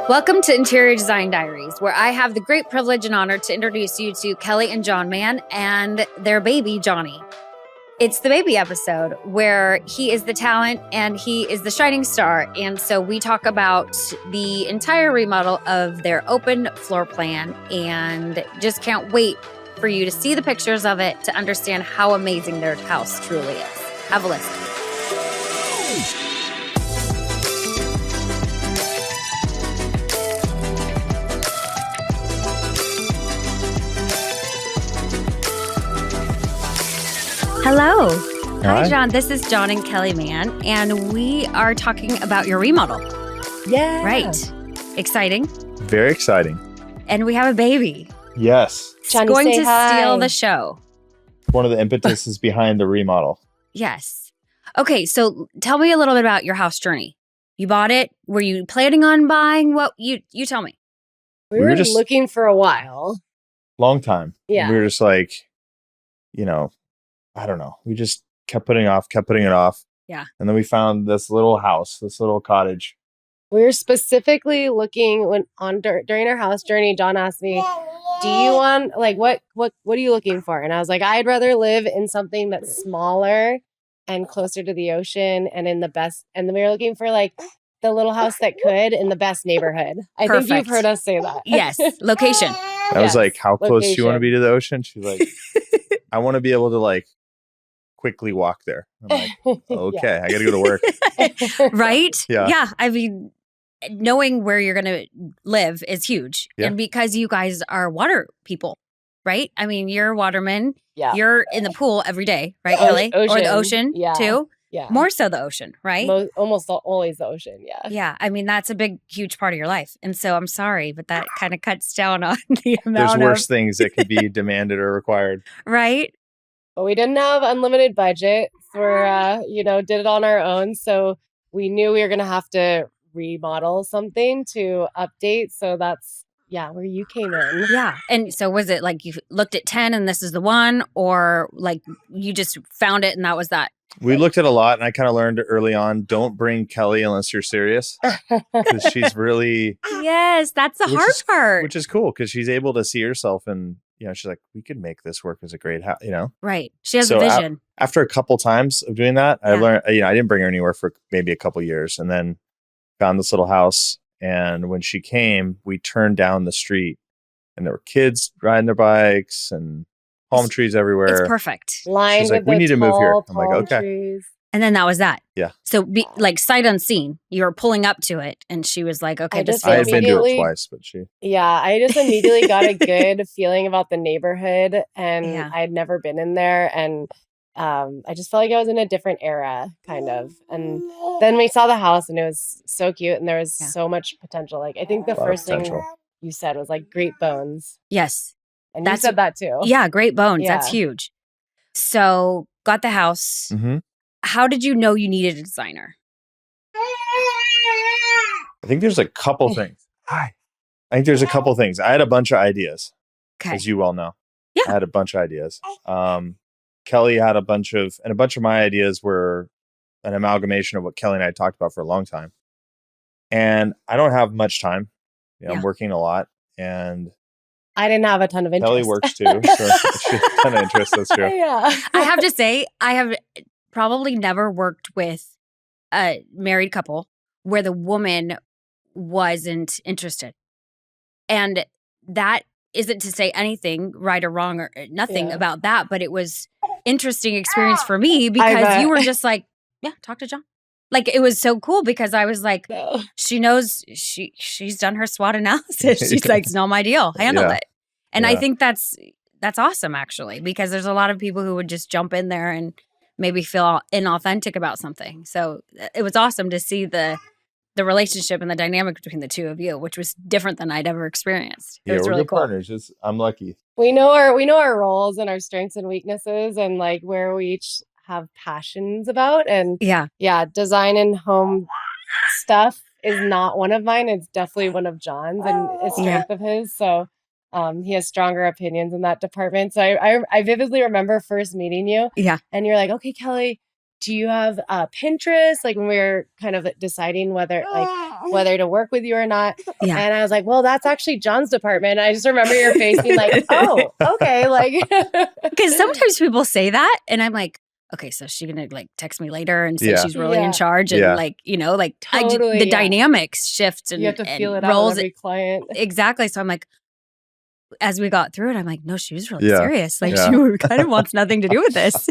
Welcome to Interior Design Diaries, where I have the great privilege and honor to introduce you to Kelly and John Mann and their baby, Johnny. It's the baby episode where he is the talent and he is the shining star. And so we talk about the entire remodel of their open floor plan and just can't wait for you to see the pictures of it to understand how amazing their house truly is. Have a listen. Hello. Hi, John. This is John and Kelly Mann, and we are talking about your remodel. Yeah. Right. Exciting. Very exciting. And we have a baby. Yes. It's going to steal the show. One of the impetuses behind the remodel. Yes. Okay, so tell me a little bit about your house journey. You bought it. Were you planning on buying? What you tell me. We were just looking for a while. Long time. Yeah. We were just like, I don't know. We just kept putting it off. Yeah. And then we found this little house, this little cottage. We were specifically looking during our house journey. John asked me, "Do you want what are you looking for?" And I was like, "I'd rather live in something that's smaller and closer to the ocean and in the best." And then we were looking for the little house that could in the best neighborhood. I think you've heard us say that. Yes. Location. I was like, "How close do you want to be to the ocean?" She's like, "I want to be able to quickly walk there." I'm like, okay, yeah. I got to go to work. Right? Yeah. Yeah. I mean, knowing where you're going to live is huge. Yeah. And because you guys are water people, right? I mean, you're watermen. Yeah. You're in the pool every day, right, Kelly? Ocean. Or the ocean too? Yeah. More so the ocean, right? Almost always the ocean, yeah. Yeah. I mean, that's a big, huge part of your life. And so I'm sorry, but that kind of cuts down on the amount There's worse things that could be demanded or required. Right? But we didn't have unlimited budget for, did it on our own. So we knew we were going to have to remodel something to update. So that's, where you came in. Yeah. And so was it you looked at 10 and this is the one, or you just found it and that was that? We looked at a lot, and I kind of learned early on, don't bring Kelly unless you're serious. Because she's really... Yes, that's the hard part. Which is cool, because she's able to see herself and, she's like, we could make this work as a great house, Right. She has a vision. After a couple times of doing that, I learned, I didn't bring her anywhere for maybe a couple years, and then found this little house. And when she came, we turned down the street, and there were kids riding their bikes and palm trees everywhere. It's perfect. Lined She's like, we need to move here. I'm like, okay. Trees. And then that was that. Yeah. So sight unseen, you were pulling up to it and she was like, okay, I had been to it twice, but I just immediately got a good feeling about the neighborhood, and I had never been in there. And I just felt like I was in a different era, kind of. And then we saw the house, and it was so cute, and there was so much potential. I think the first thing you said was great bones. Yes. And you said that too. Yeah, great bones. Yeah. That's huge. So got the house. Mm-hmm. How did you know you needed a designer? I think there's a couple things. I think there's a couple things. I had a bunch of ideas, as you well know. Yeah. I had a bunch of ideas. Kelly had a bunch of my ideas were an amalgamation of what Kelly and I talked about for a long time. And I don't have much time. I'm working a lot, and I didn't have a ton of interest. Kelly works too. So she has a ton of interest. That's true. Yeah. I have to say, I have probably never worked with a married couple where the woman wasn't interested. And that isn't to say anything right or wrong or nothing about that, but it was interesting experience for me because you were just like, talk to John. It was so cool because I was like, she knows she's done her SWOT analysis. She's like, it's not my deal. Handle it. And I think that's awesome, actually, because there's a lot of people who would just jump in there and maybe feel inauthentic about something. So it was awesome to see the relationship and the dynamic between the two of you, which was different than I'd ever experienced. It was we're really good cool. Partners. I'm lucky. We know our roles and our strengths and weaknesses, and where we each have passions about. And design and home stuff is not one of mine. It's definitely one of John's and a strength of his. So he has stronger opinions in that department. So I vividly remember first meeting you. Yeah. And you're like, okay, Kelly, do you have Pinterest? Like when we were kind of deciding whether to work with you or not. Yeah. And I was like, well, that's actually John's department. I just remember your face being like, oh, okay. Like, Because sometimes people say that and I'm like, okay, so is she going to like text me later and say she's really in charge and like, you know, like Totally, the dynamics shift and you have to feel it roles out with every client. Exactly. So I'm like, as we got through it, I'm like, no, she was really serious. Like she kind of wants nothing to do with this.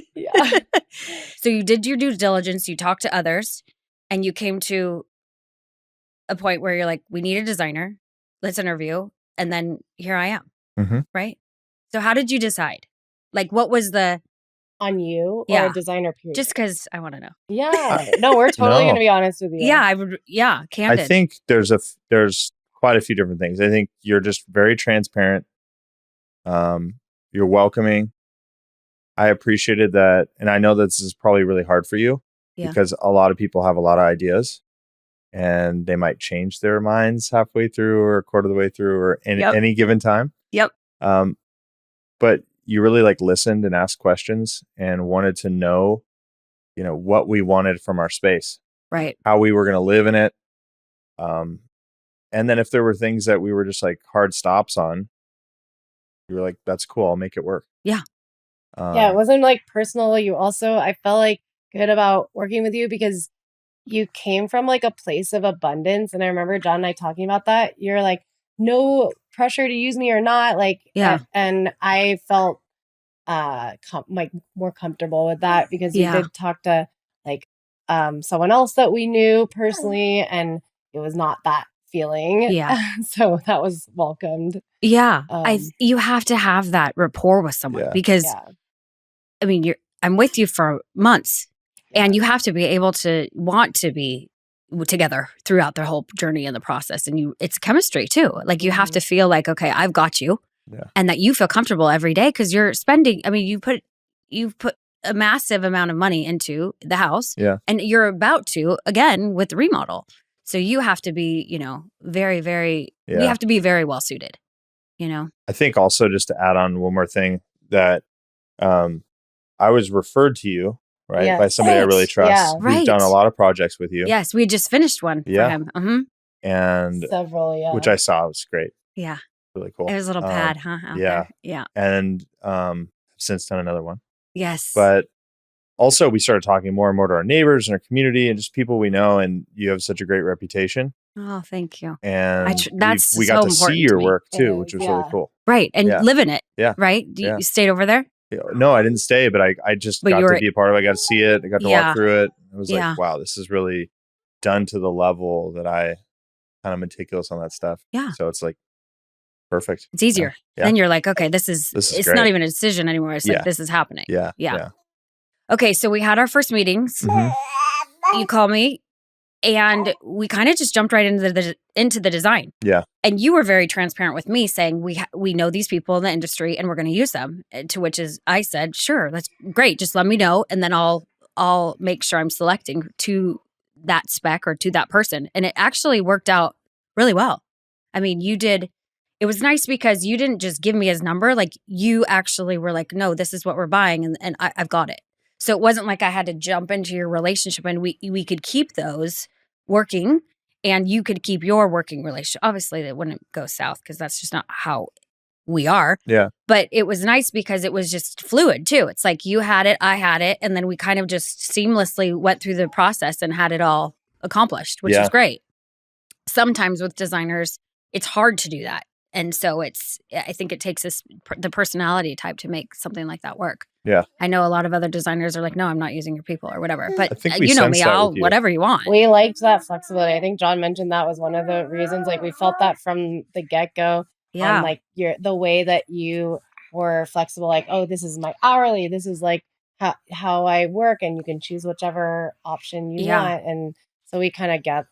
So you did your due diligence, you talked to others, and you came to a point where you're like, we need a designer. Let's interview. And then here I am. Mm-hmm. Right? So how did you decide? Like what was the... On you or a designer period? Just because I want to know. Yeah. No, we're totally going to be honest with you. Yeah, I would. Yeah, candid. I think there's quite a few different things. I think you're just very transparent. You're welcoming. I appreciated that. And I know that this is probably really hard for you because a lot of people have a lot of ideas and they might change their minds halfway through or a quarter of the way through or any given time. Yep. But you really like listened and asked questions and wanted to know, you know, what we wanted from our space, right? How we were going to live in it. And then if there were things that we were just like hard stops on, you were like, that's cool. I'll make it work. Yeah. It wasn't like personal. You also, I felt like good about working with you because you came from like a place of abundance. And I remember John and I talking about that. You're like, no pressure to use me or not. Like, and I felt like more comfortable with that because you did talk to like someone else that we knew personally, and it was not that feeling. Yeah. So that was welcomed. Yeah. You have to have that rapport with someone because I mean, I'm with you for months and you have to be able to want to be together throughout the whole journey and the process. And it's chemistry too. Like you have to feel like, okay, I've got you and that you feel comfortable every day because you're spending, I mean, you've put a massive amount of money into the house and you're about to, again, with the remodel. So you have to be, you know, very, very, we have to be very well suited, you know? I think also just to add on one more thing that I was referred to you, right? By somebody I really trust. Yeah. We've done a lot of projects with you. Yes. We just finished one for him. And several, which I saw was great. Yeah. Really cool. It was a little pad, huh? Out there. Yeah. And since done another one. Yes. But also we started talking more and more to our neighbors and our community and just people we know. And you have such a great reputation. Oh, thank you. And that's we got to see your work too, which was really cool. Right. And live in it. Yeah. Right? You stayed over there? No, I didn't stay, but I just got to be a part of it. I got to see it. I got to walk through it. I was like, wow, this is really done to the level that I kind of meticulous on that stuff. Yeah. So it's like perfect. It's easier. Then you're like, okay, this is it's great. not even a decision anymore. It's like, this is happening. Yeah. Okay. So we had our first meetings. You call me and we kind of just jumped right into the design. Yeah. And you were very transparent with me saying, we know these people in the industry and we're going to use them. To which I said, sure, that's great. Just let me know. And then I'll make sure I'm selecting to that spec or to that person. And it actually worked out really well. I mean, it was nice because you didn't just give me his number. Like you actually were like, no, this is what we're buying. And I've got it. So it wasn't like I had to jump into your relationship and we could keep those working and you could keep your working relationship. Obviously that wouldn't go south because that's just not how we are. Yeah. But it was nice because it was just fluid too. It's like you had it, I had it. And then we kind of just seamlessly went through the process and had it all accomplished, which was great. Sometimes with designers, it's hard to do that. And so I think it takes the personality type to make something like that work. Yeah. I know a lot of other designers are like, no, I'm not using your people or whatever. But you know me, whatever you want. We liked that flexibility. I think John mentioned that was one of the reasons. Like we felt that from the get-go. Yeah. Like the way that you were flexible, like, oh, this is my hourly. This is like how I work. And you can choose whichever option you want. And so we kind of gathered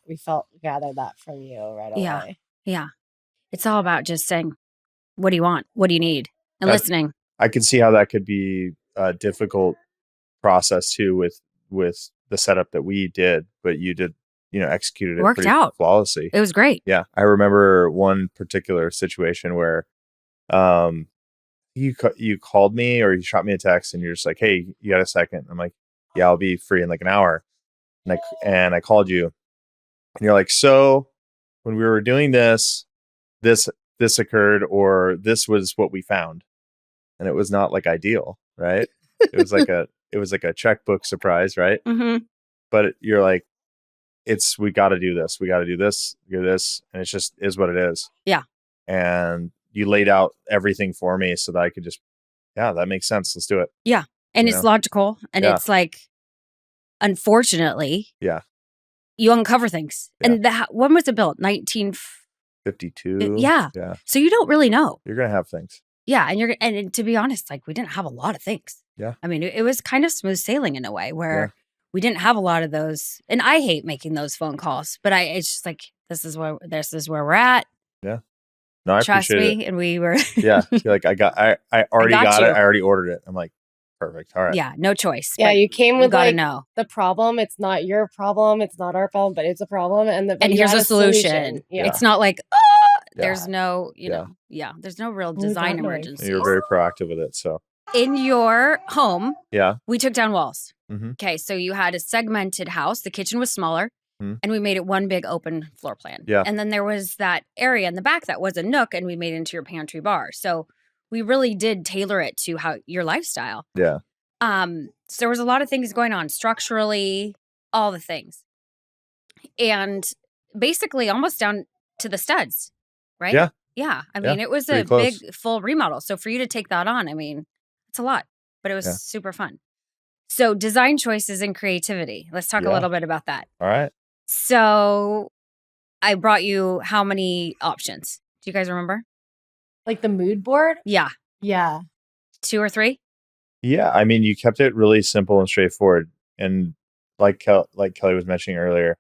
that from you right away. Yeah. It's all about just saying, what do you want? What do you need? And listening. I could see how that could be a difficult process too with the setup that we did, but you did, executed it worked out flawlessly. It was great. Yeah. I remember one particular situation where you called me or you shot me a text and you're just like, hey, you got a second? I'm like, yeah, I'll be free in like an hour. And I called you, and you're like, so when we were doing this, this occurred, or this was what we found, and it was not like ideal, right? It was like a checkbook surprise, right? Mm-hmm. But you're like, we got to do this, we got to do this, and it's just is what it is. Yeah. And you laid out everything for me so that I could just, yeah, that makes sense. Let's do it. Yeah. And it's logical. And Yeah. it's like, unfortunately, yeah, you uncover things. Yeah. And when was it built? 52. Yeah. Yeah. So you don't really know. You're going to have things. Yeah. And to be honest, like we didn't have a lot of things. Yeah. I mean, it was kind of smooth sailing in a way where Yeah. we didn't have a lot of those. And I hate making those phone calls, but it's just like, this is where we're at. Yeah. No, I Trust appreciate me. it. And we were. Yeah. You're like, I already got you. it. I already ordered it. I'm like, perfect. All right. Yeah. No choice. Yeah, but you came you with gotta like know. the problem. It's not your problem. It's not our problem, but it's a problem. And you here's had a solution. Yeah. It's not like, Yeah. there's no, there's no real design emergency. You're very proactive with it. So In your home, yeah. we took down walls. Mm-hmm. Okay, so you had a segmented house. The kitchen was smaller, and we made it one big open floor plan. Yeah. And then there was that area in the back that was a nook, and we made it into your pantry bar. So we really did tailor it to your lifestyle. Yeah. So there was a lot of things going on structurally, all the things. And basically almost down to the studs, right? Yeah. Yeah. I mean, it was a close. big full remodel. So for you to take that on, I mean, it's a lot, but it was super fun. So design choices and creativity. Let's talk a little bit about that. All right. So I brought you how many options? Do you guys remember? Like the mood board? Yeah. Yeah. 2 or 3? Yeah. I mean, you kept it really simple and straightforward. And like Kelly was mentioning earlier,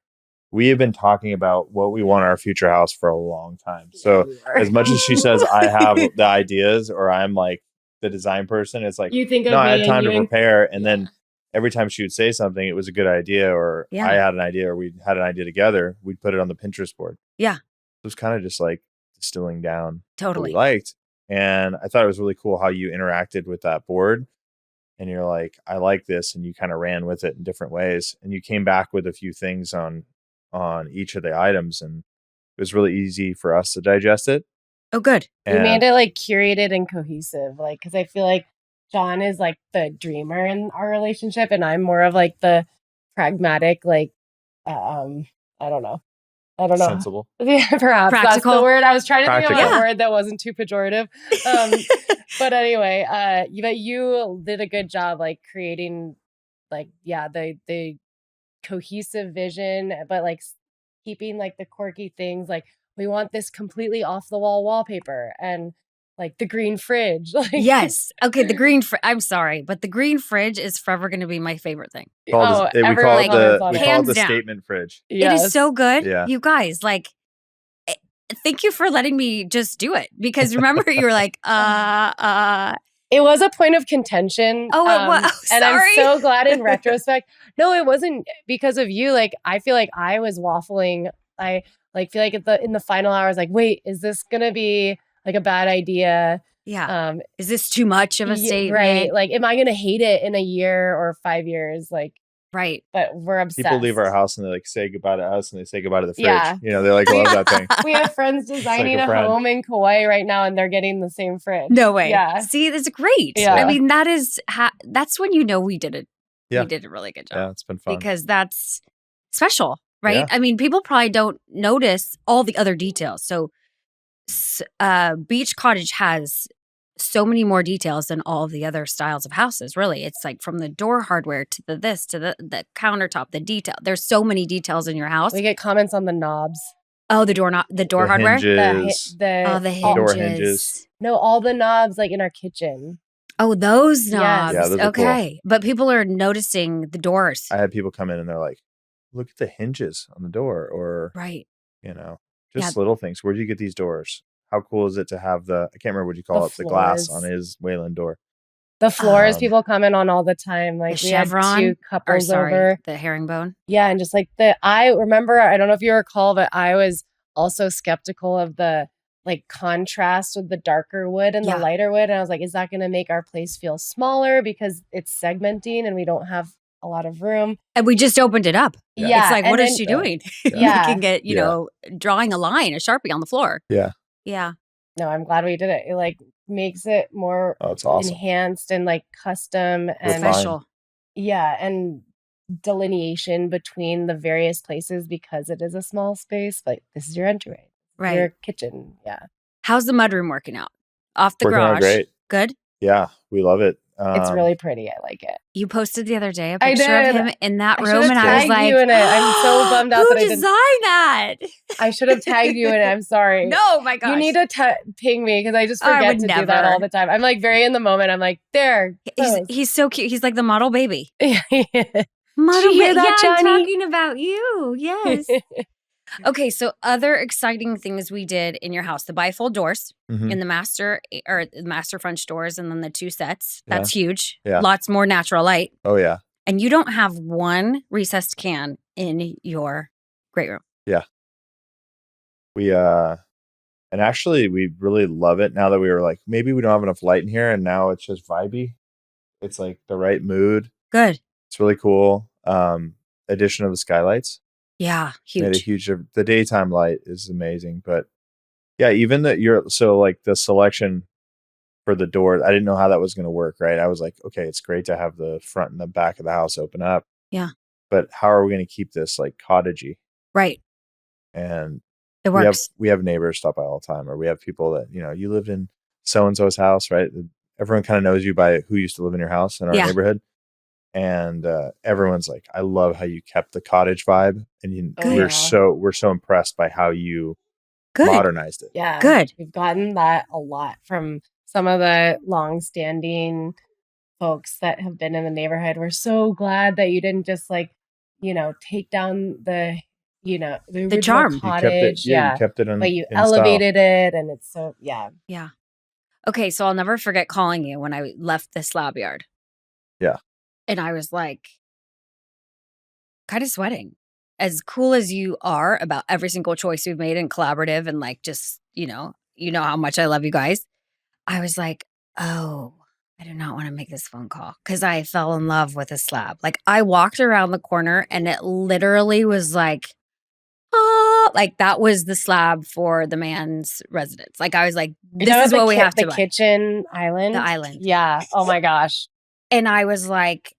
we have been talking about what we want our future house for a long time. So as much as she says I have the ideas, or I'm like the design person, it's like, you think no, I had me time to and prepare. And then every time she would say something, it was a good idea, or I had an idea, or we had an idea together, we'd put it on the Pinterest board. Yeah. It was kind of just like distilling down Totally what we liked. And I thought it was really cool how you interacted with that board. And you're like, I like this. And you kind of ran with it in different ways. And you came back with a few things on each of the items. And it was really easy for us to digest it. Oh, good. We made it like curated and cohesive. Like, because I feel like John is like the dreamer in our relationship, and I'm more of like the pragmatic, like, I don't know. Sensible. Yeah, perhaps Practical. that's the word. I was trying to think of Practical. a word that wasn't too pejorative. But anyway, you did a good job, like creating, like, the cohesive vision, but like keeping like the quirky things. Like, we want this completely off the wall wallpaper, and like the green fridge. Like, Yes. Okay. The green I'm sorry, but the green fridge is forever going to be my favorite thing. we call it Hands the down. statement fridge. It is so good. Yeah. You guys, like, thank you for letting me just do it. Because remember, you were like, It was a point of contention. Oh, it was. And I'm Sorry. so glad in retrospect. No, it wasn't because of you. Like, I feel like I was waffling. I like feel like in the final hours, like, wait, is this gonna be like a bad idea? Yeah. Is this too much of a statement? Right. Like, am I gonna hate it in a year or 5 years? Like, right. But we're obsessed. People leave our house and they like say goodbye to us, and they say goodbye to the fridge. Yeah. You know, they like love that thing. We have friends designing a friend. home in Kauai right now, and they're getting the same fridge. No way. Yeah. See, that's great. Yeah. I mean, that is that's when you know we did it. Yeah. We did a really good job. Yeah, it's been fun. Because that's special, right? Yeah. I mean, people probably don't notice all the other details. So Beach Cottage has so many more details than all of the other styles of houses, really. It's like from the door hardware to the countertop, the detail. There's so many details in your house. We get comments on the knobs. Oh, the door hardware? Hinges, The hinges. door hinges. No, all the knobs like in our kitchen. Oh, those knobs. Yeah, those are cool. Okay. But people are noticing the doors. I had people come in and they're like, look at the hinges on the door, or, Right. you know, just little things. Where do you get these doors? How cool is it to have I can't remember what you call it, the glass on his Wayland door. The floors people comment on all the time. Like, The we had chevron, 2 couples over. the herringbone. Yeah, and just like I remember, I don't know if you recall, but I was also skeptical of the like contrast with the darker wood and the lighter wood. And I was like, is that going to make our place feel smaller because it's segmenting and we don't have a lot of room. And we just opened it up. Yeah. It's like, and what is then- she doing? Yeah. Making it, you know, drawing a line, a Sharpie on the floor. Yeah. Yeah. No, I'm glad we did it. It like makes it more Oh, it's awesome. enhanced and like custom and Special. yeah, and delineation between the various places because it is a small space. Like this is your entryway, Right. your kitchen. Yeah, How's the mudroom working out? Off the Working out garage. great. Good. Yeah, we love it. it's really pretty. I like it. You posted the other day a I picture of did. him in that I room, should've and I was tagged like, you in it. I'm so bummed out who that I didn't. designed that? I should have tagged you in it. I'm sorry. No, my gosh. You need to ping me because I just Oh, I forget would to do that never. all the time. I'm like very in the moment. I'm like, there. He's so cute. He's like the model baby. close. Model hear baby. that, Yeah, I'm Johnny? talking about you. Yes. Okay, so other exciting things we did in your house: the bifold doors Mhm. in the master French doors, and then the 2 sets. Yeah. That's huge. Yeah. Lots more natural light. Oh yeah. And you don't have one recessed can in your great room. We and actually we really love it now that we were like, maybe we don't have enough light in here, and now it's just vibey. It's like the right mood. Good. It's really cool. Addition of the skylights Yeah, made a huge. huge. The daytime light is amazing, but yeah, even so like the selection for the door, I didn't know how that was going to work. Right, I was like, okay, it's great to have the front and the back of the house open up. Yeah. But how are we going to keep this like cottagey? Right. And It works. we have neighbors stop by all the time, or we have people that, you know, you lived in so and so's house, right? Everyone kind of knows you by who used to live in your house in our Yeah. neighborhood. And everyone's like, I love how you kept the cottage vibe, and Oh, we're yeah. so impressed by how you Good. modernized it. Yeah. Good. We've gotten that a lot from some of the long-standing folks that have been in the neighborhood. We're so glad that you didn't just like, you know, take down the original charm. You kept it, cottage. you kept it in, But you in style. elevated it and it's so Yeah. Okay, so I'll never forget calling you when I left the slab yard. Yeah. And I was like, kind of sweating. As cool as you are about every single choice we've made and collaborative and like just, you know how much I love you guys. I was like, oh, I do not want to make this phone call because I fell in love with a slab. Like I walked around the corner and it literally was like, oh, like that was the slab for the man's residence. Like I was like, this is what we have to the buy. kitchen island. The island. Yeah. Oh my gosh. And I was like,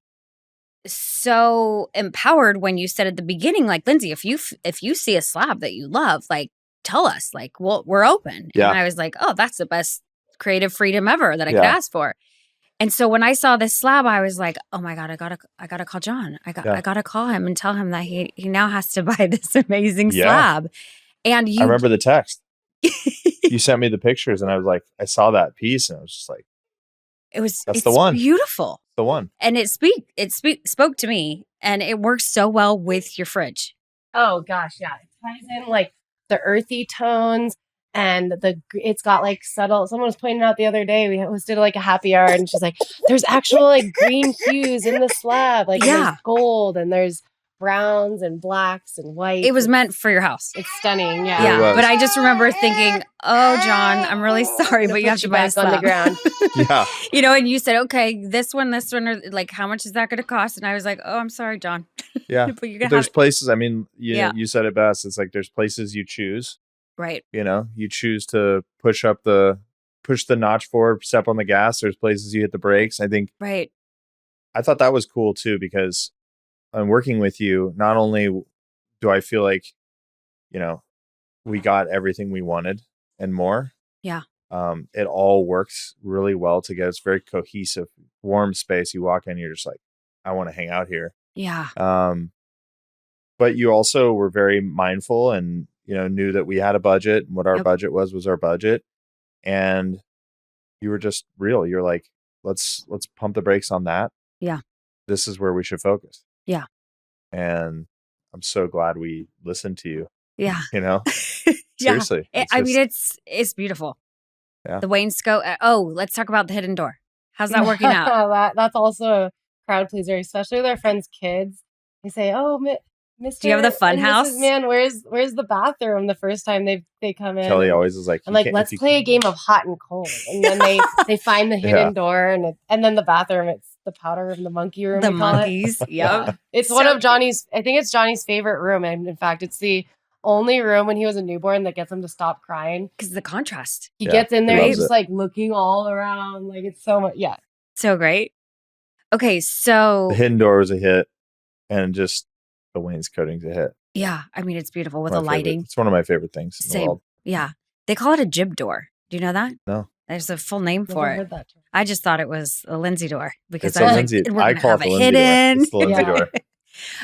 so empowered when you said at the beginning, like, Lindsay, if you see a slab that you love, like, tell us, like, well, we're open. Yeah. And I was like, oh, that's the best creative freedom ever that I could Yeah. ask for. And so when I saw this slab, I was like, oh my God, I gotta call John. I gotta call him and tell him that he now has to buy this amazing Yeah. slab. And I remember the text. You sent me the pictures, and I was like, I saw that piece, and I was just like, it's the one. beautiful. the one. And it spoke to me, and it works so well with your fridge. Oh gosh, yeah. It ties in like the earthy tones and it's got like subtle. Someone was pointing out the other day, we hosted like a happy hour and she's like, there's actual like green hues in the slab. Like and Yeah. there's gold and there's browns and blacks and whites. It was meant for your house. It's stunning. It Yeah, was. but I just remember thinking, "Oh, John, I'm really sorry, I'm gonna but you put have to you buy back this on the slab." ground. Yeah. You know, and you said, "Okay, this one, or like, how much is that going to cost?" And I was like, "Oh, I'm sorry, John, Yeah. but you're But gonna there's have places, I mean, Yeah. you said it best. It's like there's places you choose, right, you know, you choose to push the notch forward, step on the gas. There's places you hit the brakes. I think right, I thought that was cool too, because I'm working with you. Not only do I feel like, you know, we got everything we wanted and more. Yeah. It all works really well together. It's very cohesive, warm space. You walk in, you're just like, I want to hang out here. yeah, But you also were very mindful and, you know, knew that we had a budget, and what our Yep. budget was our budget. And you were just real. You're like, let's pump the brakes on that. Yeah. This is where we should focus. Yeah. And I'm so glad we listened to you, yeah, you know, yeah. seriously. I mean, it's beautiful. Yeah. The wainscot. Oh, let's talk about the hidden door. How's that working out? That's also a crowd pleaser, especially with our friends' kids. They say, "Oh, Mr. Do you have the fun and house? Mrs. Mann, where's the bathroom the first time they come in? Kelly and always is like, I'm like, let's play a game of hot and cold. And then they find the hidden door and then the bathroom, it's the powder room, the monkey room. The we call it. monkeys. Yep. Yeah. It's one of Johnny's, I think it's Johnny's favorite room. And in fact, it's the only room when he was a newborn that gets him to stop crying. Because the contrast. He gets in there, he he's loves just like looking all around. Like it's so much. Yeah. So great. Okay, so The hidden door was a hit, and just the wainscoting's a hit. yeah, I mean it's beautiful with My the favorite- lighting. It's one of my favorite things in the Same. world. Yeah. They call it a jib door. Do you know that? No. There's a full name Never for it. heard that term. I just thought it was a Lindsay door because It's I a was Lindsay. like, we're I gonna call it have the it Lindsay door. hidden. It's the Lindsay Yeah. door.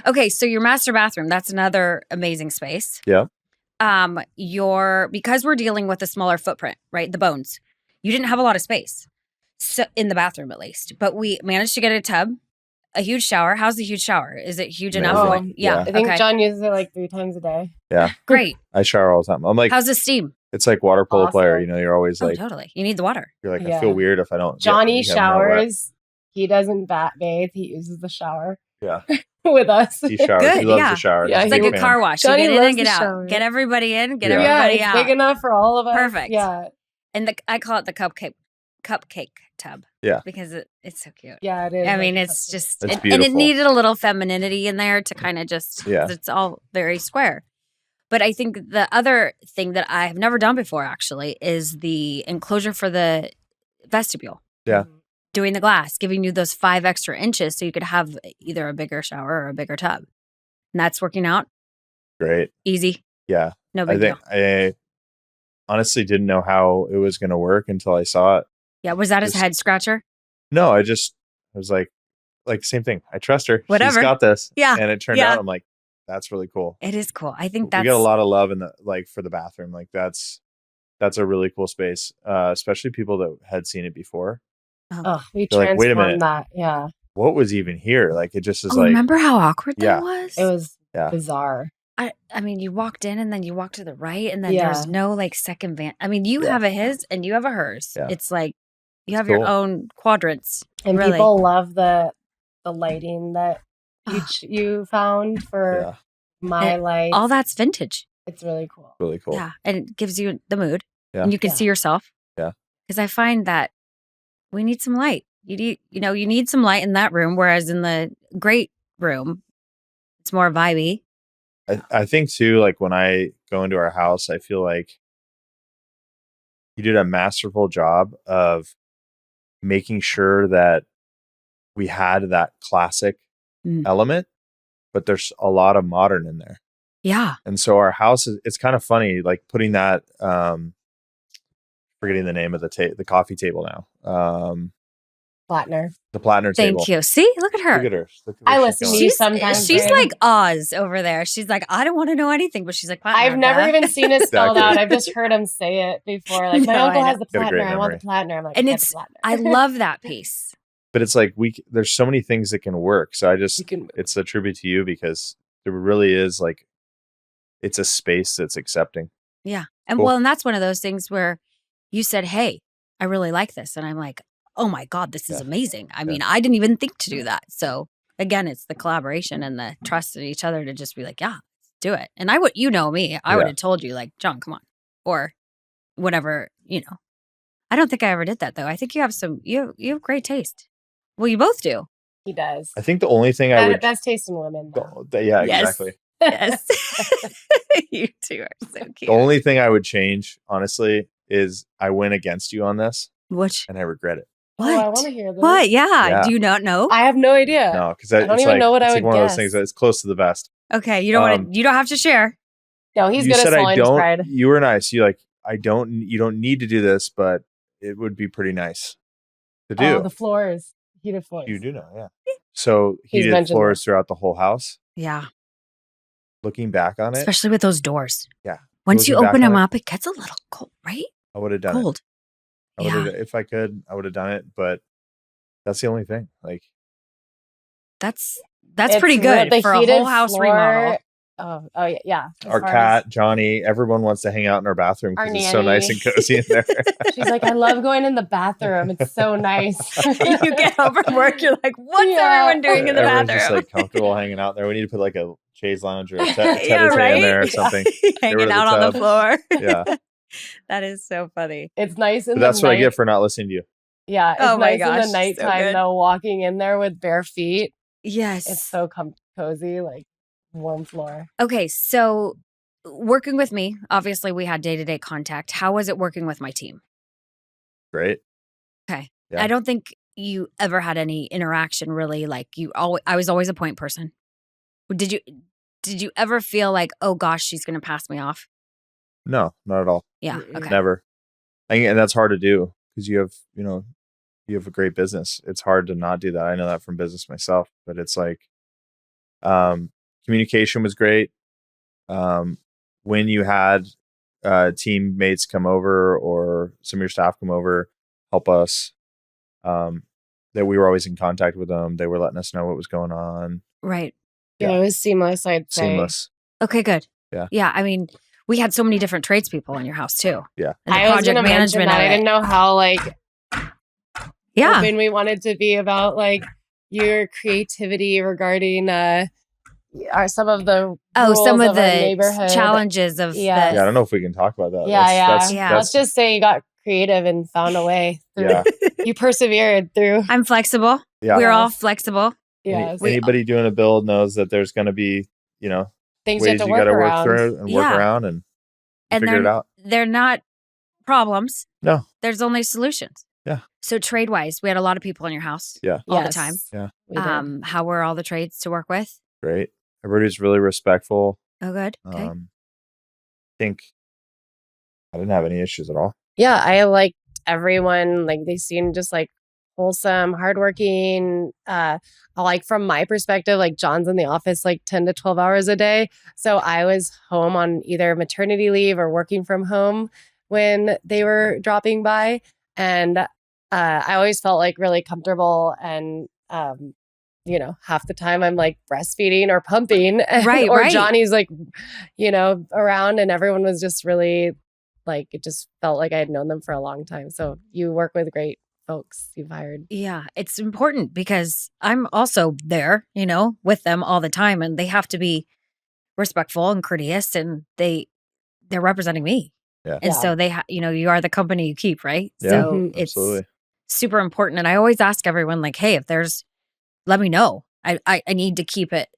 Okay, so your master bathroom, that's another amazing space. Yeah. Because we're dealing with a smaller footprint, right? The bones. You didn't have a lot of space. So in the bathroom at least. But we managed to get a tub, a huge shower. How's the huge shower? Is it huge enough? Amazing. What- yeah. Yeah. I think Okay. John uses it like 3 times a day. Great. I shower all the time. I'm like, How's the steam? it's like water polo player. Awesome. You know, you're always Oh, like, totally. You need the water. you're like, I Yeah. feel weird if I don't. Johnny get more wet. showers. He doesn't bathe. He uses the shower Yeah. with us. He showers. Good, He loves yeah. the shower. Yeah, It's He's like big a fan. car wash. Johnny you get in loves and get the out. shower. Get everybody in, get Yeah. Yeah, everybody it's out. big enough for all of us. Perfect. Yeah. And I call it the cupcake tub. Yeah. Because it's so cute. Yeah, it is. I like mean, a it's cupcake. just, It's and it beautiful. needed a little femininity in there to kind of just, Yeah. 'cause it's all very square. But I think the other thing that I have never done before actually is the enclosure for the vestibule. Yeah. Doing the glass, giving you those 5 extra inches so you could have either a bigger shower or a bigger tub. And that's working out Great. easy. Yeah. No I big think deal. I honestly didn't know how it was going to work until I saw it. Yeah. Was that his just- head scratcher? No, I was like same thing. I trust her. Whatever. She's got this. Yeah. And it turned Yeah. out, I'm like, that's really cool. It is cool. I We think that's get a lot of love in the for the bathroom. Like that's a really cool space. Especially people that had seen it before. Oh, we They're like, wait a minute. transformed that. Yeah. What was even here? Like it just is Oh, like remember how awkward that Yeah. was? It was Yeah. bizarre. I mean, you walked in and then you walked to the right, and then Yeah. there's no like second van. I mean, you Yeah. have a his and you have a hers. Yeah. It's like you It's have your cool. own quadrants. And Really. people love the lighting that you found for yeah, my And light. All that's vintage. It's really cool. really cool. Yeah, and it gives you the mood, Yeah. and you can Yeah. see yourself. Yeah. Because I find that we need some light. You need some light in that room, whereas in the great room, it's more vibey. I think too, like when I go into our house, I feel like you did a masterful job of making sure that we had that classic Mm. element, but there's a lot of modern in there. Yeah. And so our house it's kind of funny, like putting that, forgetting the name of the coffee table now. Plattner. The Plattner table. Thank you. See, look at her. Look at her. Look at I where listen she's to going. you sometimes. She's babe. like Oz over there. She's like, I don't want to know anything, but she's like, I've never Platinum, even seen it spelled Exactly. out. I've just heard him say it before. Like my No, uncle I has the Got a great Plattner. I want memory. the Plattner. I'm like, And get it's- the Plattner. I love that piece. But it's like there's so many things that can work. So You can. it's a tribute to you because there really is like it's a space that's accepting. Yeah. And Cool. well, and that's one of those things where you said, hey, I really like this. And I'm like, oh my God, this is Yeah. amazing. I mean, I didn't even think to do that. So again, it's the collaboration and the trust in each other to just be like, yeah, let's do it. And I would, me, I would Yeah. have told you like, John, come on. Or whatever, I don't think I ever did that though. I think you have you have great taste. Well, you both do. He does. I think the only thing I would Best taste in women. though. yeah, Yes. exactly. Yes. You two are so cute. The only thing I would change, honestly, is I went against you on this Which, and I regret it. what? Oh, I want to hear this. What? Yeah. Yeah. Do you not know? I have no idea. No, because I don't even know what I it's like would one of those guess. things that's close to the best. Okay. You don't want to, you don't have to share. No, he's you good at said I swallowing his don't. pride. You were nice. You like you don't need to do this, but it would be pretty nice to do. Oh, the floors. Heated floors. You do know, yeah. So He's heated mentioned floors throughout the whole house. Yeah. Looking back on it, Especially with those doors. Yeah. Once you Looking back open on them it- up, it gets a little cold, right? I would have done Cold. it. I would have, if I could, I would have done it. But that's the only thing. Like, That's It's pretty real- good the for a heated whole house floor- remodel. Oh yeah, yeah. As our far cat Johnny, everyone wants to hang out in our bathroom Our because it's so nice and nanny. cozy in there. as- she's like, I love going in the bathroom. It's so nice. You get home from work, you're like, what's Yeah. everyone doing in the Everyone's bathroom? just like comfortable hanging out there. We need to put like a chaise lounge or a Yeah, tete-a-tete in right? there or something. Hanging rid of the out on the tub. floor. Yeah. That is so funny. It's nice in But the that's what I night. get for not listening to you. Yeah, it's Oh my nice in the gosh, so nighttime good. though, walking in there with bare feet. Yes. It's so cozy, like warm floor. Okay, so working with me, obviously we had day-to-day contact. How was it working with my team? Great. Okay. Yeah. I don't think you ever had any interaction really, like I was always a point person. Did you ever feel like, oh gosh, she's gonna pass me off? No, not at all. Yeah. Mm-mm. Okay. Never. And that's hard to do because you have a great business. It's hard to not do that. I know that from business myself, but it's like, communication was great. When you had teammates come over or some of your staff come over, help us, that we were always in contact with them. They were letting us know what was going on. Right. Yeah, Yeah. it was seamless, I'd say. Seamless. Okay, good. Yeah. Yeah. I mean, we had so many different tradespeople in your house too. Yeah. And the I was project gonna mention management that. of I it. didn't know how Yeah. open we wanted to be about like your creativity regarding some of the Some rules of our the neighborhood. challenges of Yeah. the Yeah. I don't know if we can talk about that. Yeah. Let's just say you got creative and found a way. Yeah. You persevered through. I'm flexible. Yeah. We're all Yes. flexible. Yes. Anybody doing a build knows that there's going to be, Things you have ways to you work got to work around. through and work Yeah. around and And figure it out. they're not problems. No. There's only solutions. Yeah. So trade wise, we had a lot of people in your house. Yeah. All the Yes, time. Yeah. we did. How were all the trades to work with? Great. Everybody's really respectful. Oh, good. Okay. I think I didn't have any issues at all. Yeah, I liked everyone. Like they seemed just like wholesome, hardworking. Like from my perspective, like John's in the office like 10 to 12 hours a day. So I was home on either maternity leave or working from home when they were dropping by. And I always felt like really comfortable and half the time I'm like breastfeeding or pumping Right, or right. Johnny's like, around and everyone was just really like, it just felt like I had known them for a long time. So you work with great folks you've hired. Yeah. It's important because I'm also there, with them all the time, and they have to be respectful and courteous, and they're representing me. Yeah. And Yeah. so you are the company you keep, right? Yeah, So it's absolutely. super important. And I always ask everyone, like, hey, if there's, let me know. I need to keep it,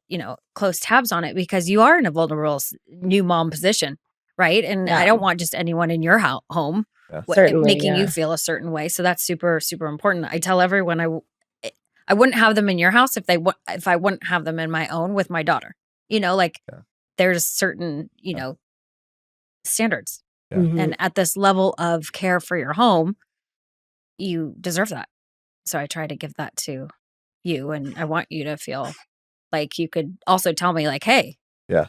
close tabs on it because you are in a vulnerable new mom position, right? And Yeah. I don't want just anyone in your home Yeah. Certainly, making yeah. you feel a certain way. So that's super, super important. I tell everyone I wouldn't have them in your house if I wouldn't have them in my own with my daughter. Yeah. There's certain, standards. Yeah. Mhm. And at this level of care for your home, you deserve that. So I try to give that to you, and I want you to feel like you could also tell me like, hey, Yeah.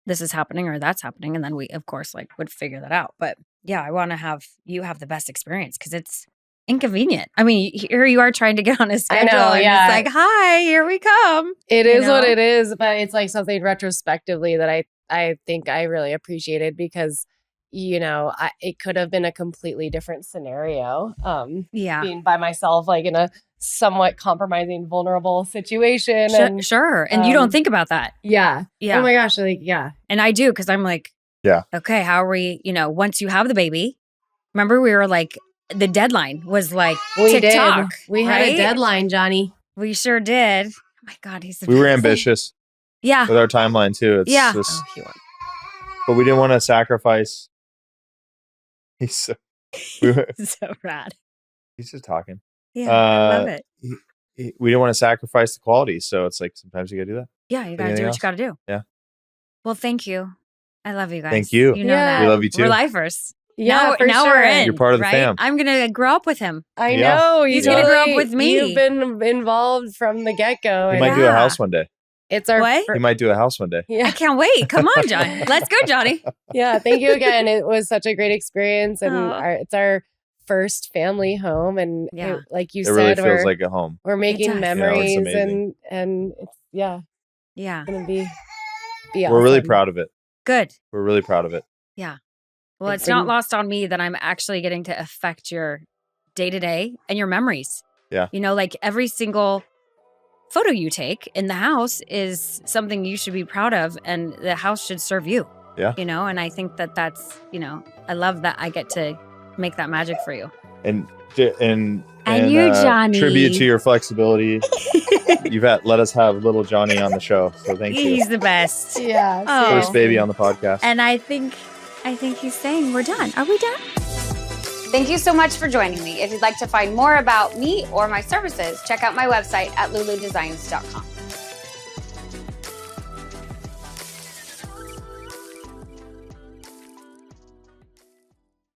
this is happening or that's happening. And then we, of course, would figure that out. But yeah, I want to have you have the best experience because it's inconvenient. I mean, here you are trying to get on a schedule. know, and yeah. It's like, hi, here we come. It you is what know? it is, but it's like something retrospectively that I think I really appreciated because, it could have been a completely different scenario. Yeah. Being by myself, like in a somewhat compromising, vulnerable situation. And Sure. And you don't think about that. yeah. Yeah. Oh my gosh. Like, yeah. And I do because I'm like, Yeah. okay, how are we, once you have the baby, remember we were like, the deadline was like We TikTok. did. We had right? a deadline, Johnny. We sure did. Oh my God, he's the We were best. ambitious Yeah. with our timeline too. It's Yeah. just, he won. but we didn't want to sacrifice. He's so, So rad. he's just talking. Yeah. I love it. We didn't want to sacrifice the quality, so it's like sometimes you gotta do that. Yeah. You got to Anything do what else? you got to do. Yeah. Well, thank you. I love you guys. Thank you. You know Yeah. that. We love you too. We're lifers. Yeah, for now sure. we're in. You're part of the right? fam. I'm going to grow up with him. I Yeah. know. He's gonna grow up totally- with me. You've been involved from the get-go. He and might do a Yeah. house one day. It's our What? He might do a house one day. I yeah. can't wait. Come on, John. Let's go, Johnny. Yeah, thank you again. It was such a great experience, and Oh. it's our first family home, and Yeah. like you It really said, feels like a home. we're making does. You know, it's memories, amazing. and it's Yeah. gonna be We're really awesome. proud of it. Good. We're really proud of it. Well, It's it's not been- lost on me that I'm actually getting to affect your day to day and your memories. Yeah. Like every single photo you take in the house is something you should be proud of, and the house should serve you. Yeah. You know, and I think that that's, you know, I love that I get to make that magic for you. And you, Johnny. Tribute to your flexibility. You've let us have little Johnny on the show, so thank you. He's the best. Yeah. Oh. First baby on the podcast. And I think he's saying we're done. Are we done? Thank you so much for joining me. If you'd like to find more about me or my services, check out my website at luludesigns.com.